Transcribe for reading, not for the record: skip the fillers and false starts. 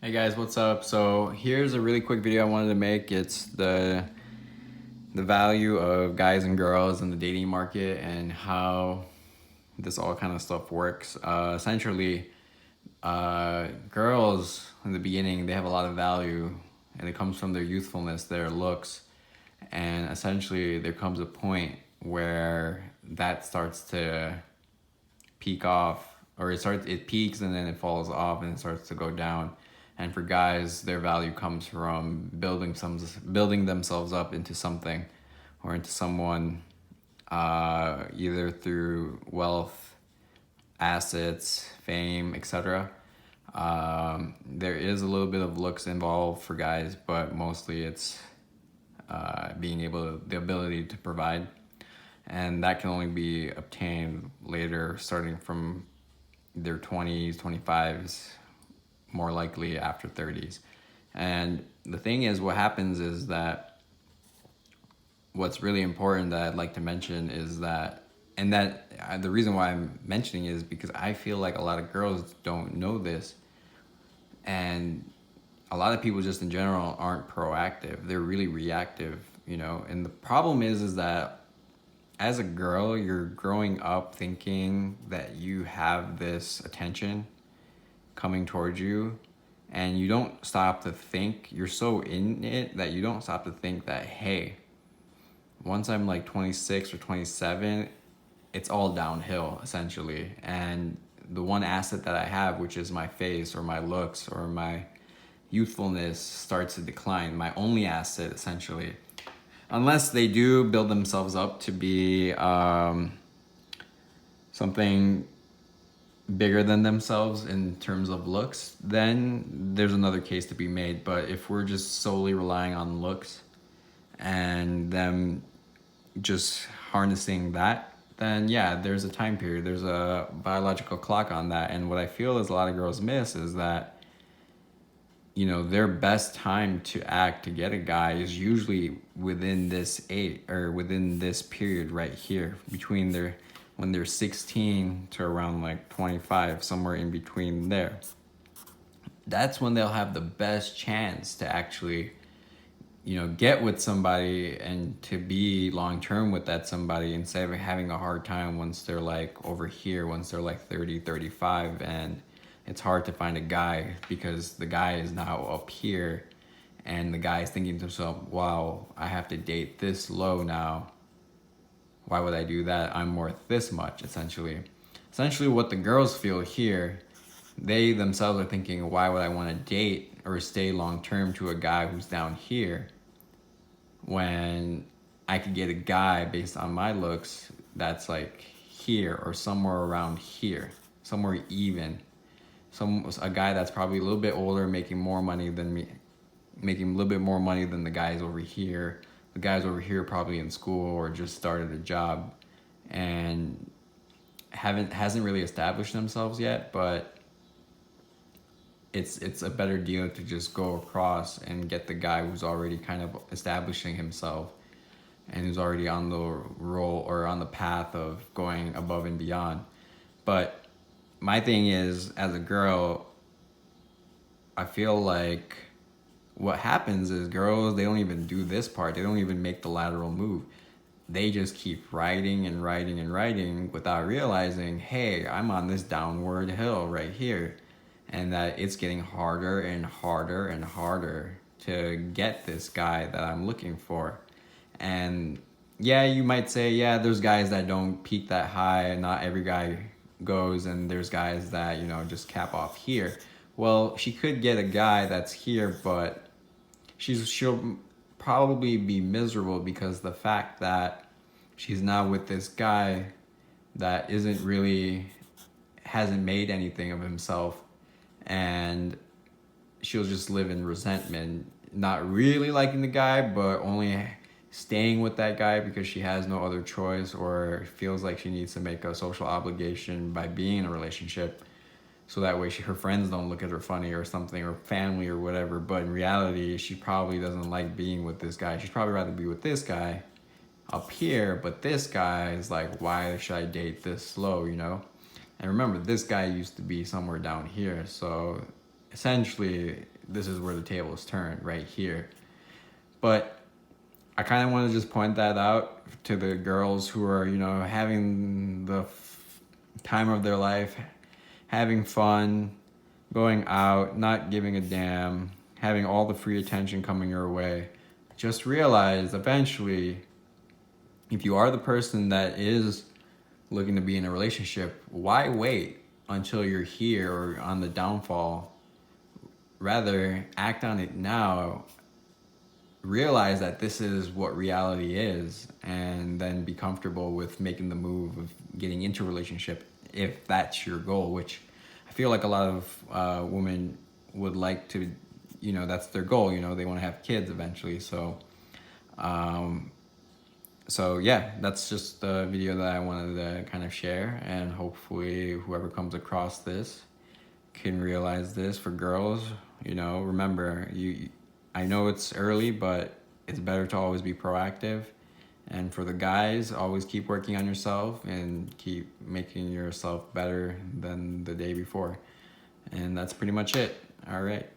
Hey guys, what's up? So here's a really quick video I wanted to make. It's the value of guys and girls in the dating market and how this all kind of stuff works. Essentially, girls in the beginning, they have a lot of value, and it comes from their youthfulness, their looks, and essentially there comes a point where that starts to peak off, or it peaks and then it falls off and it starts to go down. And for guys, their value comes from building themselves up into something or into someone, either through wealth, assets, fame, etc. There is a little bit of looks involved for guys, but mostly it's the ability to provide, and that can only be obtained later, starting from their 20s, 25s, more likely after 30s. And the thing is, what happens is that what's really important that I'd like to mention is that, and that the reason why I'm mentioning is because I feel like a lot of girls don't know this, and a lot of people just in general aren't proactive. They're really reactive, And the problem is that as a girl, you're growing up thinking that you have this attention coming towards you, and you don't stop to think. You're so in it that you don't stop to think that, hey, once I'm like 26 or 27, it's all downhill essentially. And the one asset that I have, which is my face or my looks or my youthfulness, starts to decline. My only asset essentially, unless they do build themselves up to be something bigger than themselves in terms of looks, then there's another case to be made. But if we're just solely relying on looks and them just harnessing that, then yeah, there's a time period, there's a biological clock on that. And what I feel is a lot of girls miss is that their best time to act to get a guy is usually within this age, or within this period right here, between when they're 16 to around like 25, somewhere in between there. That's when they'll have the best chance to actually, get with somebody and to be long term with that somebody, instead of having a hard time once they're like over here, once they're like 30, 35, and it's hard to find a guy because the guy is now up here, and the guy is thinking to himself, wow, I have to date this low now. Why would I do that? I'm worth this much, essentially. Essentially, what the girls feel here, they themselves are thinking, why would I want to date or stay long term to a guy who's down here when I could get a guy based on my looks that's like here or somewhere around here, somewhere even. A guy that's probably a little bit older, making more money than me, making a little bit more money than the guys over here. The guys over here probably in school or just started a job and hasn't really established themselves yet, but it's a better deal to just go across and get the guy who's already kind of establishing himself and who's already on the roll or on the path of going above and beyond. But my thing is, as a girl, I feel like what happens is girls, they don't even do this part. They don't even make the lateral move. They just keep riding and riding and riding without realizing, hey, I'm on this downward hill right here, and that it's getting harder and harder and harder to get this guy that I'm looking for. And yeah, you might say, yeah, there's guys that don't peak that high, and not every guy goes, and there's guys that, just cap off here. Well, she could get a guy that's here, but she'll probably be miserable because the fact that she's now with this guy that hasn't made anything of himself, and she'll just live in resentment, not really liking the guy, but only staying with that guy because she has no other choice, or feels like she needs to make a social obligation by being in a relationship, so that way her friends don't look at her funny or something, or family or whatever. But in reality, she probably doesn't like being with this guy. She'd probably rather be with this guy up here, but this guy is like, why should I date this slow, And remember, this guy used to be somewhere down here. So essentially, this is where the tables turn, right here. But I kind of want to just point that out to the girls who are, you know, having the time of their life, having fun, going out, not giving a damn, having all the free attention coming your way. Just realize eventually, if you are the person that is looking to be in a relationship, why wait until you're here or on the downfall? Rather, act on it now. Realize that this is what reality is, and then be comfortable with making the move of getting into a relationship if that's your goal, which I feel like a lot of women would like to, you know, that's their goal, you know, they want to have kids eventually. So yeah, that's just the video that I wanted to kind of share, and hopefully whoever comes across this can realize this. For girls, you know, remember, I know it's early, but it's better to always be proactive. And for the guys, always keep working on yourself and keep making yourself better than the day before. And that's pretty much it. All right.